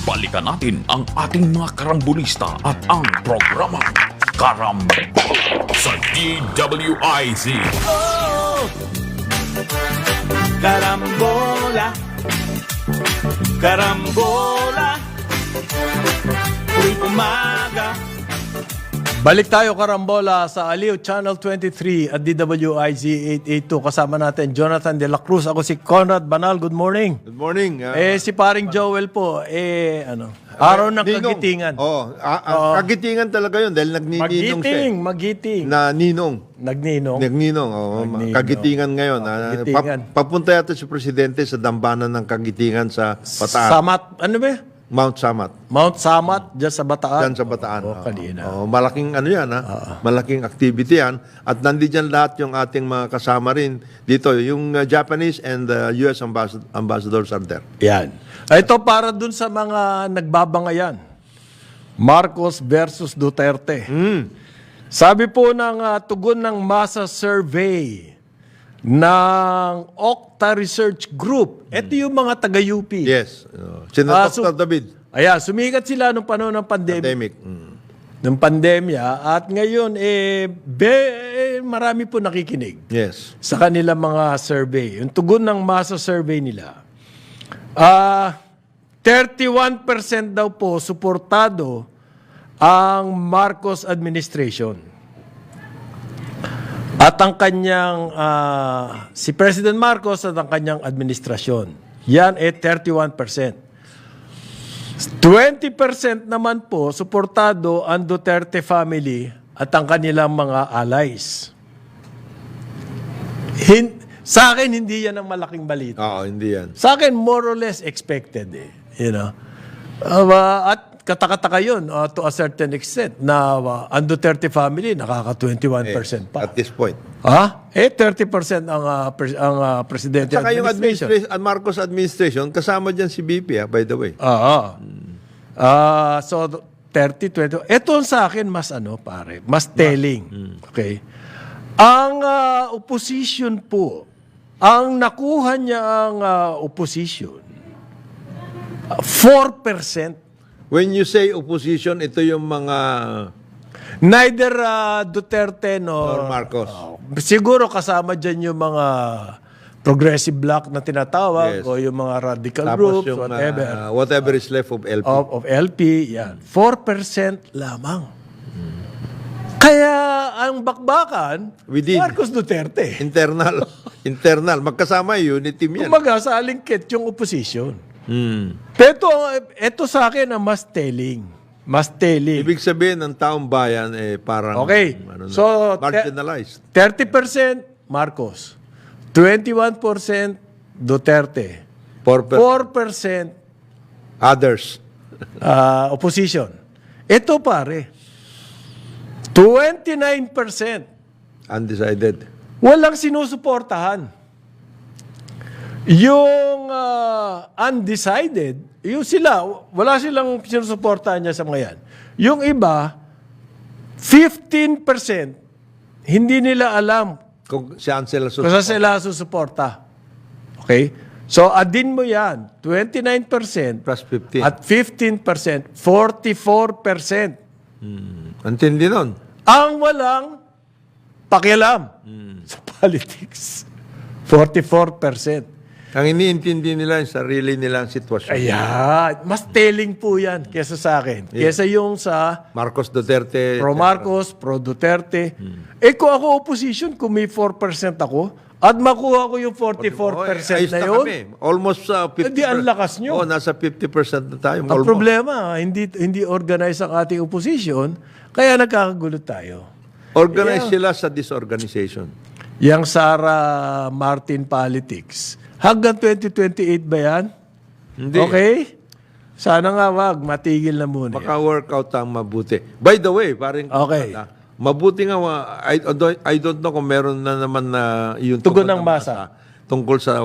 balikan natin ang ating mga karambulista at ang programa Karambola sa DWIZ. Carambola, carambola, tuwing umaga. Balik tayo karambola sa Aliw Channel 23 at DWIZ 882. Kasama natin Jonathan De La Cruz. Ako si Conrad Banal. Good morning. Good morning. Si paring Joel po, araw ng Ninong. kagitingan. Kagitingan talaga yun dahil nagninong siya. Magiting. Na ninong. Nagninong. Nagninong. Nagninong. Kagitingan ngayon. Kagitingan. Papunta yata si Presidente sa dambanan ng Kagitingan sa Bataan. Samat, ano ba? Mount Samat. Mount Samat, dyan sa Bataan. Diyan sa Bataan. Kanina. Malaking ano yan, malaking activity yan. At nandiyan lahat yung ating mga kasama rin dito. Yung Japanese and US ambassadors are there. Yan. Ito para dun sa mga nagbabangayan. Marcos versus Duterte. Sabi po ng tugon ng masa survey ng Octa Research Group. Ito yung mga taga-UP. Yes. Senator David. Ayan, sumikat sila nung panahon ng pandemic. Ng pandemya. At ngayon, marami po nakikinig. Yes. Sa kanilang mga survey. Yung tugon ng masa survey nila. 31% daw po suportado ang Marcos administration. At ang kanyang, si President Marcos at ang kanyang administrasyon. Yan 31%. 20% naman po suportado ang Duterte family at ang kanilang mga allies. Sa akin, hindi yan ang malaking balita. Oo, hindi yan. Sa akin, more or less expected You know? At katakataka yun to a certain extent na ang Duterte family nakaka-21% pa. At this point. 30% ang presidente Saka yung administration. Marcos administration, kasama dyan si BP, by the way. So, 30, 20. Ito sa akin mas mas telling. Okay? Ang opposition po, ang nakuha niya ang opposition, 4%. When you say opposition, ito yung mga Neither Duterte nor Marcos. Siguro kasama dyan yung mga progressive bloc na tinatawag Yes. o yung mga radical Tapos groups, yung whatever. whatever is left of LP. Of LP, yan. 4% lamang. Kaya ang bakbakan, Within. Marcos Duterte. Internal. Magkasama yun, unit team yan. Kumaga sa alingkit yung opposition. Pero ito sa akin ang mas telling. Mas telling. Ibig sabihin, ng taong bayan, parang Okay. So, marginalized. 30% Marcos. 21% Duterte. 4% Others. opposition. Ito pare, 29% Undecided. walang sinusuportahan. Yung undecided, yung wala silang sinusuportahan niya sa mga yan. Yung iba, 15%, hindi nila alam Kung saan sila kung saan sila susuporta. Okay? So, adin mo yan, 29% plus 15. at 15%, 44%. Antindi nun. Ang walang pakialam sa politics. 44%. Ang iniintindi nila yung sarili nilang sitwasyon. Ayan. Mas telling po yan kesa sa akin. Kesa yung sa Marcos Duterte. pro Marcos, pro Duterte. Kung ako opposition, kung may 4% ako, at makuha ko yung 44% na yun, kami. Almost 50%. Hindi, ang lakas nyo. Nasa 50% na tayo. ang problema, hindi organize ang ating opposition, kaya nagkakagulo tayo. Organize sila sa disorganization. Yang Sara Martin politics. Hanggang 2028 ba yan? Hindi. Okay? Sana nga wag, matigil na muna. Maka-workout ang mabuti. By the way, parang Okay. mabuti nga, I don't know kung meron na naman na yung Tugon ng masa. tungkol sa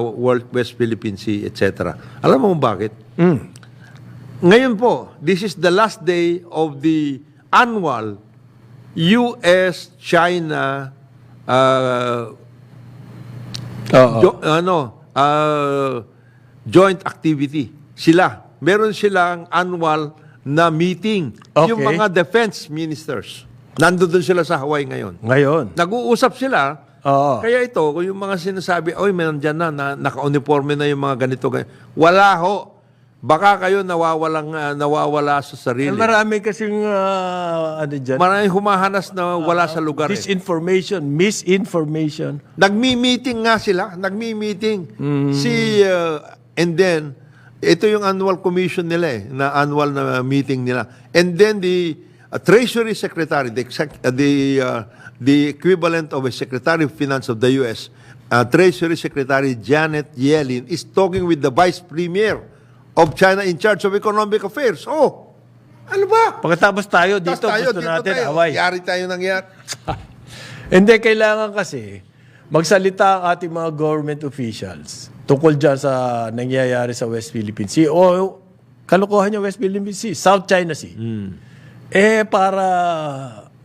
West Philippine Sea, etc. Alam mo bakit? Ngayon po, this is the last day of the annual US-China joint activity. Sila, meron silang annual na meeting. Okay. Yung mga defense ministers. Nandoon sila sa Hawaii ngayon. Ngayon. Nag-uusap sila. Oo. Kaya ito, kung yung mga sinasabi, oy, may nandyan na naka-uniforme na yung mga ganito. Wala ho. Baka kayo nawawala sa sarili. Marami kasing, ano dyan, Maraming humahanas na wala sa lugar. disinformation, misinformation. Nagmi-meeting nga sila. Nagmi-meeting. And then, ito yung annual commission nila na annual na meeting nila. And then the Treasury Secretary, the equivalent of a Secretary of Finance of the U.S., Treasury Secretary Janet Yellen is talking with the Vice Premier of China in charge of economic affairs. Oh, ano ba? Pagkatapos tayo dito, Tas gusto natin away. Yari tayo nangyari. Hindi, kailangan kasi magsalita ang ating mga government officials tungkol dyan sa nangyayari sa West Philippine Sea o kalokohan yung West Philippine Sea, South China Sea. Para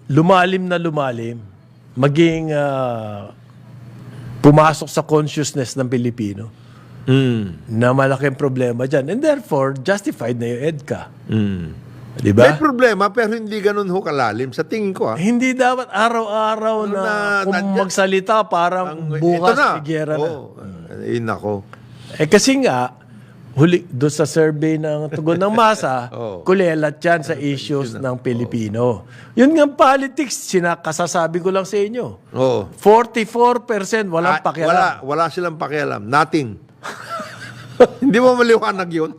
lumalim, maging pumasok sa consciousness ng Pilipino na malaking problema dyan. And therefore, justified na yung EDCA. Di ba? May problema pero hindi ganun ho kalalim. Sa tingin ko Hindi dapat araw-araw na kung nandyan- magsalita parang bukas figera na. Oh, nako. Kasi nga, doon sa survey ng Tugon ng Masa, kulelat yan sa issues ng Pilipino. Yun nga politics, kasasabi ko lang sa inyo. Oo. 44% walang pakialam. Wala silang pakialam. Nothing. Hindi mo maliwanag yun?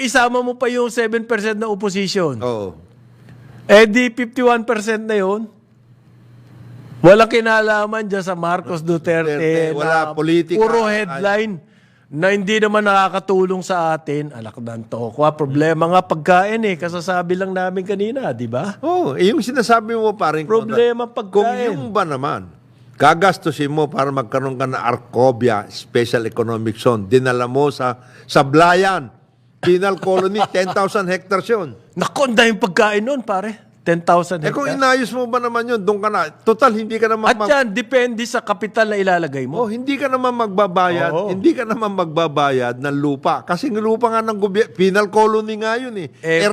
Isama mo pa yung 7% na opposition. Oo. Di 51% na yun. Walang kinalaman dyan sa Marcos Duterte. wala na politika. Puro headline na hindi naman nakakatulong sa atin. Alak ng tokwa. Problema nga pagkain Kasasabi lang namin kanina, di ba? Yung sinasabi mo parang Problema kung pagkain. yung ba naman, gagastusin mo para magkaroon ka ng Arcobia Special Economic Zone, dinala mo sa Sablayan, Penal Colony, 10,000 hectares yun. Naku, ang daming pagkain nun, pare. 10,000 Kung hectares. inayos mo ba naman yun, doon ka na. Total, hindi ka naman At yan, depende sa kapital na ilalagay mo. hindi ka naman magbabayad. Oo. Hindi ka naman magbabayad ng lupa. Kasi ng lupa nga ng Penal Colony nga yun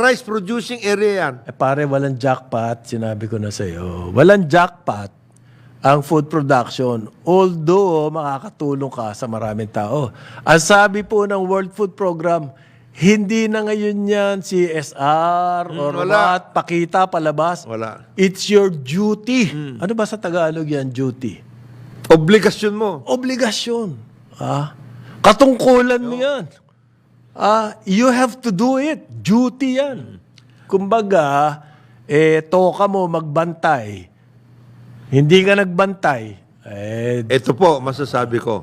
rice producing area yan. Pare, walang jackpot. Sinabi ko na sa'yo. Walang jackpot ang food production. Although, makakatulong ka sa maraming tao. Ang sabi po ng World Food Program, hindi na ngayon yan CSR or wala. what, pakita, palabas. Wala. It's your duty. Ano ba sa Tagalog yan, duty? Obligasyon mo. Obligasyon. Katungkulan mo yan. You have to do it. Duty yan. Kumbaga, toka mo magbantay. Hindi ka nagbantay. Ito po, masasabi ko.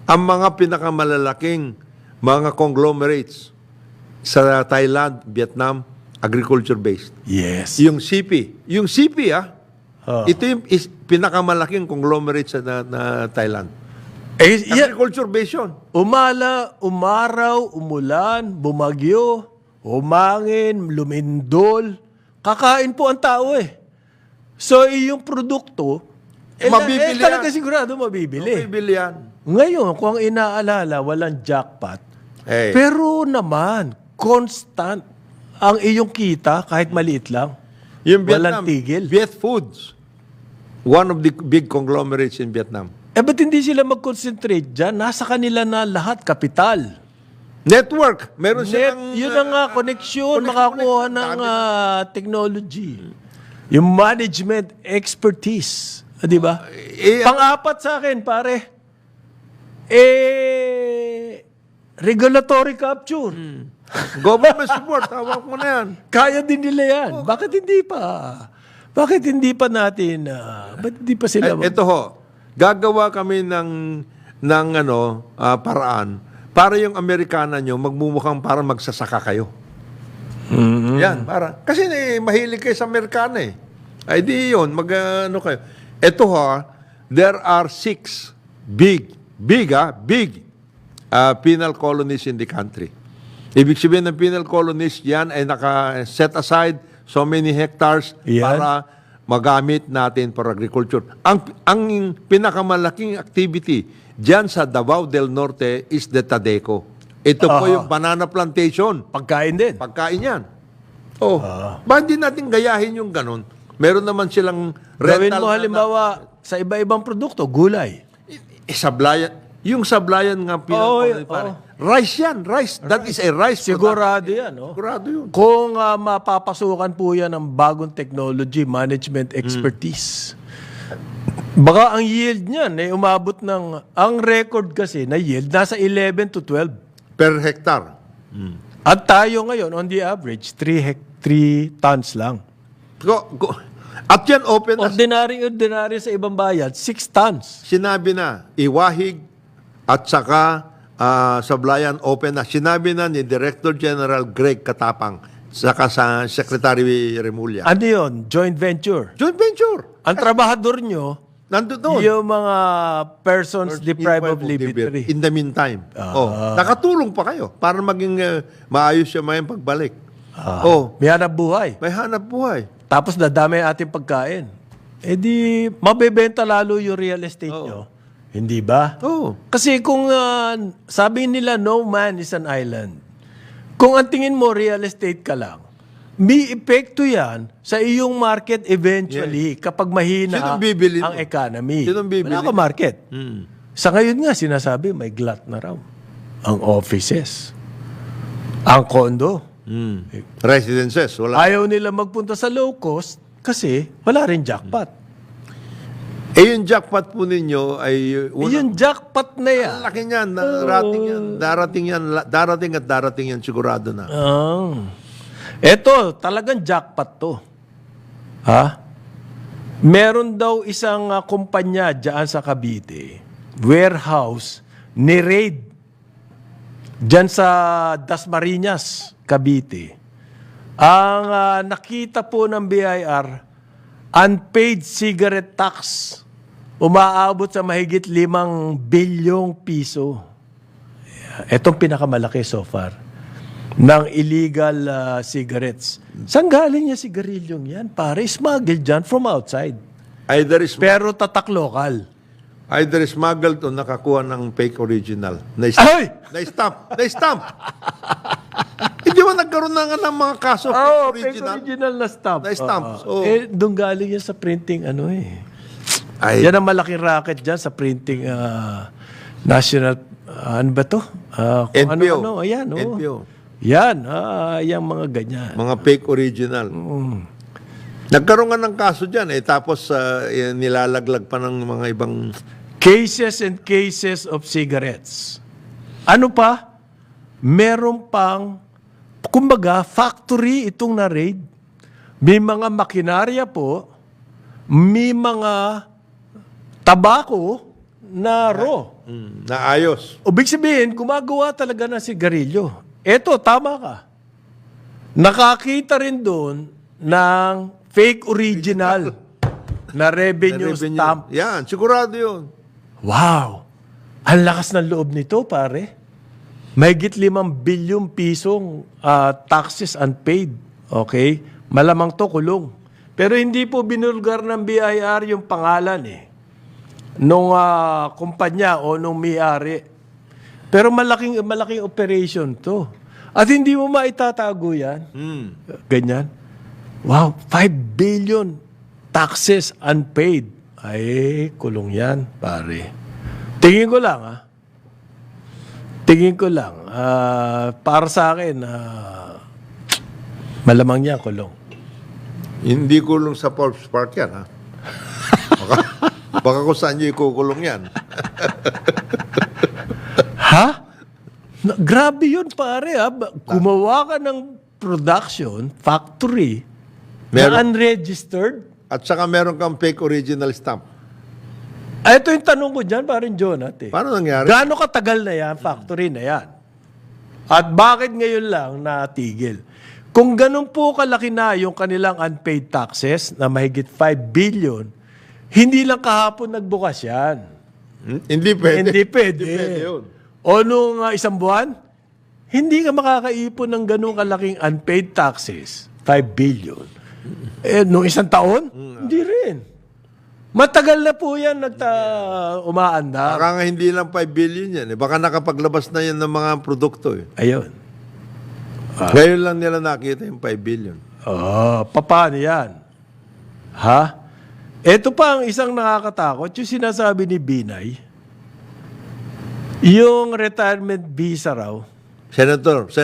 Ang mga pinakamalalaking mga conglomerates sa Thailand, Vietnam, agriculture-based. Yes. Yung CP. Yung CP, ito yung pinakamalaking conglomerate sa na Thailand. Agriculture-based yun. Umaraw, umulan, bumagyo, humangin, lumindol. Kakain po ang tao So, yung produkto, Mabibili talaga yan. sigurado mabibili. Mabibili yan. Ngayon, kung ang inaalala, walang jackpot. Pero naman, constant ang iyong kita, kahit maliit lang. Yung Vietnam, Walang tigil. Viet Foods, one of the big conglomerates in Vietnam. Ba't hindi sila mag-concentrate dyan? Nasa kanila na lahat, kapital. Network. Meron silang... Yun ang koneksyon, makakuha ng technology. Yung management expertise. Di ba? Pang-apat sa akin, pare. Regulatory capture. Government support. Hawak mo na yan. Kaya din nila yan. Bakit hindi pa? Bakit hindi pa natin, ba't hindi pa sila? Ito ho, gagawa kami ng paraan para yung Amerikana nyo magmumukhang para magsasaka kayo. Yan, para. Kasi mahilig kayo sa Amerikana Ay di yun, kayo. Ito ho, there are 6 big penal colonies in the country. Ibig sabihin ng penal colonies, yan ay naka-set aside so many hectares para magamit natin for agriculture. Ang pinakamalaking activity dyan sa Davao del Norte is the Tadeco. Ito po yung banana plantation. Pagkain din. Pagkain yan. Oh, ba hindi natin gayahin yung ganun? Meron naman silang Gawin rental mo halimbawa sa iba-ibang produkto, gulay. sablayan. Yung sablayan nga pare. Rice yan, rice. That is a rice Sigurado yan. Oh. Sigurado yun. Kung mapapasukan po yan ng bagong technology, management expertise, baka ang yield niyan umabot ng, ang record kasi na yield, nasa 11 to 12. Per hectare. At tayo ngayon, on the average, 3 tons lang. At yan open na. Ordinary sa ibang bayan, 6 tons. Sinabi na, iwahig at saka sablayan open na. Sinabi na ni Director General Greg Katapang saka sa Secretary Remulla. Ano yun? Joint venture. Joint venture. Ang trabahador nyo, Nandun doon. yung mga persons deprived of liberty. In the meantime. Nakatulong pa kayo para maging maayos siya may pagbalik. May hanap buhay. May hanap buhay. Tapos dadami ating pagkain. Eh di, mabebenta lalo yung real estate nyo. Hindi ba? Kasi kung sabi nila, no man is an island. Kung ang tingin mo real estate ka lang, may epekto yan sa iyong market eventually kapag mahina Sinong bibili ang mo? economy. Sinong bibili Wala ka market. Sa ngayon nga, sinasabi, may glut na raw. Ang offices. Ang condo. Residences. Wala. Ayaw nila magpunta sa low cost kasi wala rin jackpot. Yung jackpot po ninyo ay Yung jackpot na yan. ang laki niyan. Darating at darating yan sigurado na. Eto, talagang jackpot to. Ha? Meron daw isang kumpanya dyan sa Cavite, warehouse, ni-raid dyan sa Dasmariñas, Cavite. Ang nakita po ng BIR, unpaid cigarette tax, umaabot sa mahigit 5 bilyong piso. Etong pinakamalaki so far ng illegal cigarettes. Saan galing yung sigarilyong yan? Pare, smuggled dyan from outside. Pero tatak local. Either smuggled o nakakuha ng fake original. Ay! Na-stamp. Hindi ba nagkaroon na nga ng mga kaso Oh, fake fake original? original na stamp. Na-stamp. Doon galing yan sa printing Ay, Yan ang malaking racket dyan sa printing national, ano ba to? Kung NPO. Ano, ayan, NPO. Yan, yung mga ganyan. Mga fake original. Nagkaroon nga ng kaso dyan tapos nilalaglag pa ng mga ibang... Cases and cases of cigarettes. Ano pa? Meron pang, kumbaga, factory itong na-raid. May mga makinarya po, may mga tabako na raw. Naayos. Ibig sabihin, gumagawa talaga ng sigarilyo. Eto, tama ka. Nakakita rin doon ng fake original na revenue stamp. Yan, sigurado yun. Wow! Ang lakas ng loob nito, pare. Mahigit 5 bilyong pisong taxes unpaid. Okay? Malamang to kulong. Pero hindi po binulgar ng BIR yung pangalan nung kumpanya o nung may-ari. Pero malaking operation to. At hindi mo maitatago yan. Ganyan. Wow, 5 billion taxes unpaid. Ay, kulong yan, pare. Tingin ko lang, para sa akin, malamang niya kulong. Hindi kulong sa Forbes Park yan, ha? Baka kung saan nyo ikukulong yan. Ha? Grabe yun, pare. Gumawa ka ng production, factory, na unregistered. At saka meron kang fake original stamp. Ito yung tanong ko dyan, parang John. Paano nangyari? Gaano katagal na yan, factory na yan? At bakit ngayon lang natigil? Kung ganun po kalaki na yung kanilang unpaid taxes na mahigit 5 billion, hindi lang kahapon nagbukas yan. Hindi pwede. Hindi pwede. Hindi pwede yun. O nung isang buwan, hindi ka makakaipon ng ganung kalaking unpaid taxes, 5 billion. Nung isang taon, hindi rin. Matagal na po yan umaandar. Baka nga hindi lang 5 billion yan. Baka nakapaglabas na yan ng mga produkto. Ayun. Ngayon lang nila nakita yung 5 billion. Paano yan? Ha? Ito pa ang isang nakakatakot, yung sinasabi ni Binay, yung retirement visa raw. Senator. Si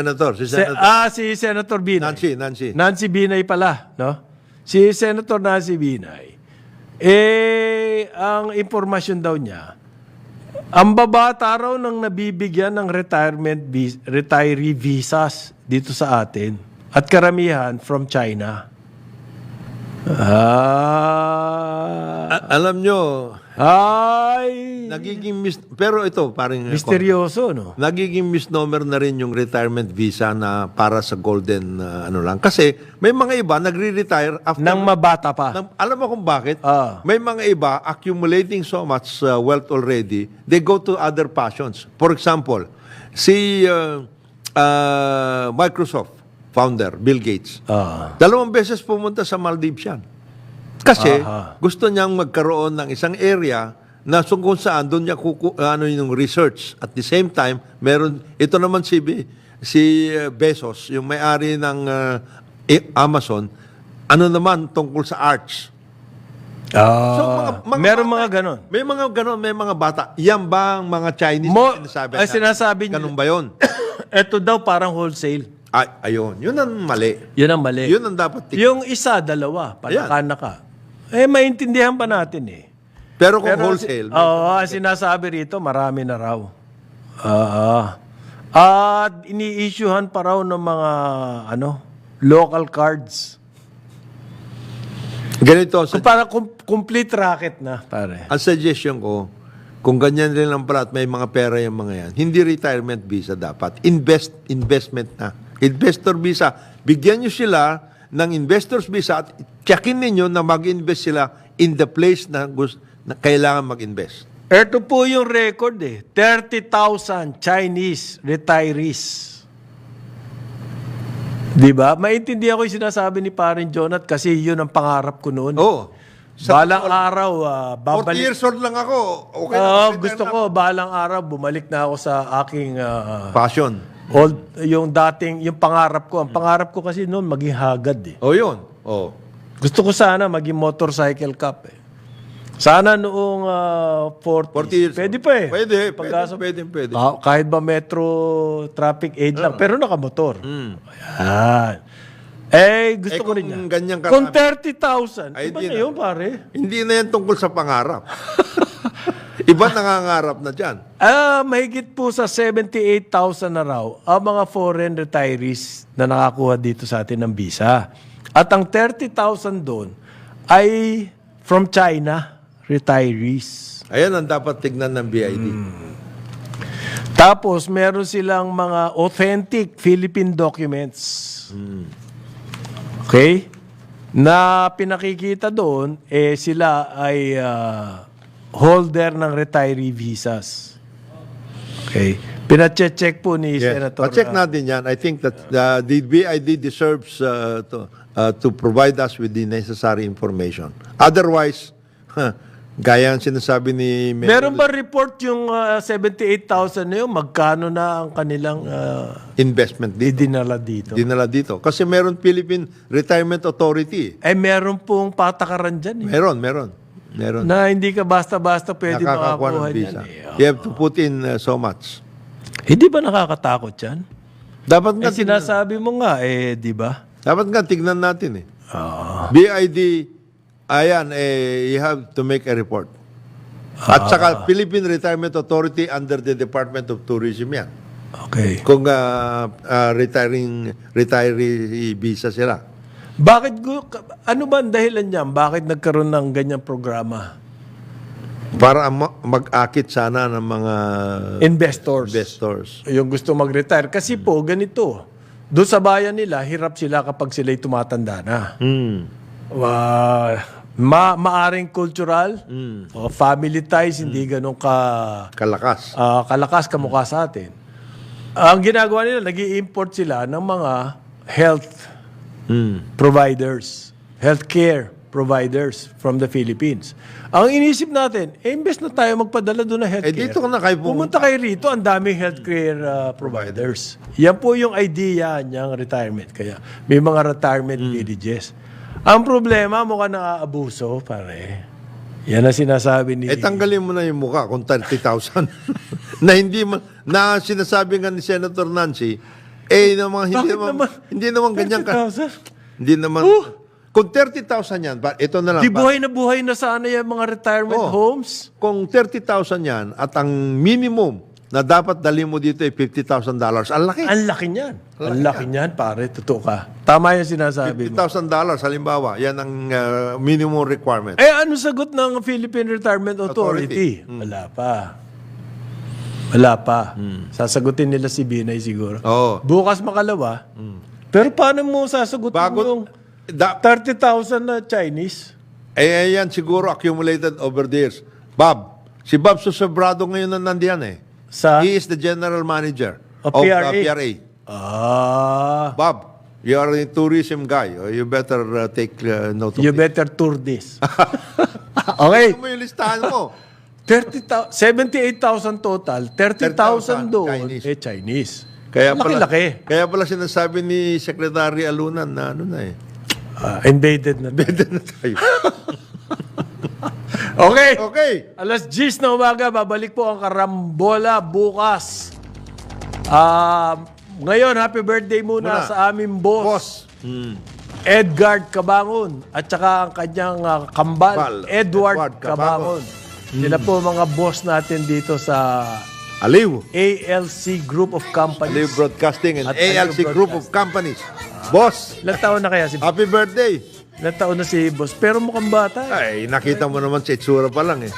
Senator Binay. Nancy. Nancy Binay pala, no? Si Senator Nancy Binay. Ang impormasyon daw niya, ang babata raw ng nabibigyan ng retiree visas dito sa atin at karamihan from China. Alam nyo, Ay! pero ito, parang Misteryoso, no? nagiging misnomer na rin yung retirement visa na para sa golden lang. Kasi may mga iba nagre-retire after Nang mabata pa. alam mo kung bakit? Ah. May mga iba accumulating so much wealth already, they go to other passions. For example, si Microsoft founder Bill Gates. 2 beses pumunta sa Maldives yan. Kasi Aha. gusto niyang magkaroon ng isang area na kung saan doon niya yung research. At the same time, ito naman si Bezos, yung may-ari ng Amazon, naman tungkol sa arts. Meron bata- mga ganon. May mga bata. Yan ba ang mga Chinese na sinasabi? Sinasabi niya. Ganun ba yun? Ito daw parang wholesale. Ayun. Yun ang mali. Yun ang mali. Yun ang dapat Yung isa, dalawa, panaka-naka. Maintindihan pa natin eh. Pero kung wholesale, ang sinasabi rito, marami na raw. At ini-issuehan pa raw ng mga local cards. ganito, So para complete racket na, pare. ang suggestion ko, kung ganyan rin lang pala at may mga pera yung mga yan, hindi retirement visa dapat. Investment na. Investor visa. Bigyan nyo sila ng investor's visa at checkin ninyo na mag-invest sila in the place na kailangan mag-invest. Ito po yung record eh. 30,000 Chinese retirees. Diba? Maintindihan ko yung sinasabi ni Parin Jonat kasi yun ang pangarap ko noon. Oo. Balang araw, 40 years old lang ako. Okay na. gusto ko, balang araw, bumalik na ako sa aking Passion. yung pangarap ko. Ang pangarap ko kasi noon, maging hagad eh. Yun. Gusto ko sana maging motorcycle cup eh. Sana noong 40 years Pwede old. pa eh. Pwede. Kahit ba metro traffic aid lang, pero nakamotor. Ayan. Gusto ko rin yan. Ganyan Kung karami. 30,000, Ay, iba di na na. yun pare. Hindi na yan tungkol sa pangarap. Iba nangangarap na dyan. Mahigit po sa 78,000 na raw ang mga foreign retirees na nakakuha dito sa atin ng visa. At ang 30,000 doon ay from China retirees. Ayan ang dapat tignan ng BID. Tapos meron silang mga authentic Philippine documents. Okay? Na pinakikita doon, sila ay holder ng retiree visas. Okay? Pinacheck po ni Senator. Pa-check natin yan. I think that the BID deserves to provide us with the necessary information. Otherwise, gaya ang sinasabi ni Meron ba report yung 78,000 na yun? Magkano na ang kanilang investment dito? dinala dito? Kasi meron Philippine Retirement Authority. Meron pong patakaran dyan eh. Meron. Na hindi ka basta-basta pwede Nakakakuha makakuha ng visa. niyan eh. You have to put in so much. Hindi ba nakakatakot yan? Dapat nga, Sinasabi mo nga di ba? dapat nga tignan natin eh. BID, ayan, you have to make a report. At saka Philippine Retirement Authority under the Department of Tourism yan. Okay. Kung retiree visa sila. Bakit, ano ba ang dahilan niyan? Bakit nagkaroon ng ganyang programa? Para mag-akit sana ng mga Investors. Yung gusto mag-retire. Kasi po, ganito. Doon sa bayan nila, hirap sila kapag sila'y tumatanda na. Maaring cultural, o family ties, hindi ganun kalakas. kalakas kamukha sa atin. Ang ginagawa nila, nag-i-import sila ng mga health providers, healthcare. providers from the Philippines. Ang inisip natin, imbes na tayo magpadala doon na healthcare, dito ka na kayo pumunta kayo rito, ang daming healthcare providers. Yan po yung idea niyang retirement. Kaya may mga retirement villages. Ang problema, mukhang naaabuso, pare. Yan ang sinasabi ni... Tanggalin mo na yung mukha kung 30,000. na hindi man, na sinasabi nga ni Senator Nancy, Bakit naman? hindi naman ganyan ka. 30,000? Hindi naman. Kung 30,000 yan, ito na lang. Di buhay na sana yung mga retirement homes? Kung 30,000 yan at ang minimum na dapat dali mo dito ay $50,000, ang laki. Ang laki niyan. Ang laki niyan, pare. Totoo ka. Tama yung sinasabi mo. $50,000, halimbawa, yan ang minimum requirement. Ano sagot ng Philippine Retirement Authority? Wala pa. Wala pa. Sasagutin nila si Binay siguro. Oo. Bukas makalawa. Pero paano mo sasagutin yung 30,000 na Chinese? Yan siguro accumulated over the years. Si Bob Susobrado ngayon na nandiyan eh. He is the general manager Of of PRA. PRA. Bob, you are a tourism guy. You better take note of You it. better tour this. Okay. Ano mo yung listahan mo? 78,000 total. 30,000 doon. Chinese. Chinese. Kaya pala, Laki-laki. kaya pala sinasabi ni Secretary Alunan na ano na eh. Invaded na. Better na tayo. Okay. Okay. Alas 10 na umaga, babalik po ang Karambola bukas. Ngayon, happy birthday muna sa aming boss. Edgard Cabangon at saka ang kanyang kambal, Edward Cabangon. Sila po mga boss natin dito sa Aliw. ALC Group of Aliw Companies. Broadcasting and At Aliw ALC Group of Companies. Boss, Ilang taon na kaya si happy birthday. Ilang taon na si boss? Pero mukhang bata. Ay, nakita mo naman sa itsura pa lang eh.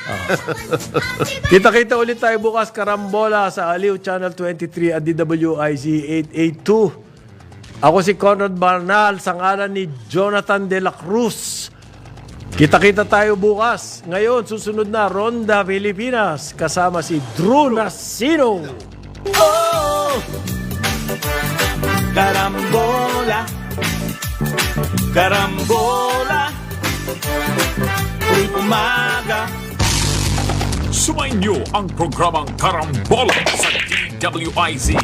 Kita-kita ulit tayo bukas, Karambola sa Aliw Channel 23 at DWIZ 882. Ako si Conrad Barnal sa ngalan ni Jonathan De La Cruz. Kita-kita tayo bukas. Ngayon, susunod na Ronda Pilipinas kasama si Drew Nasino. Carambola, carambola, tuwing umaga. Sumainyo ang programang Karambola sa DWIZ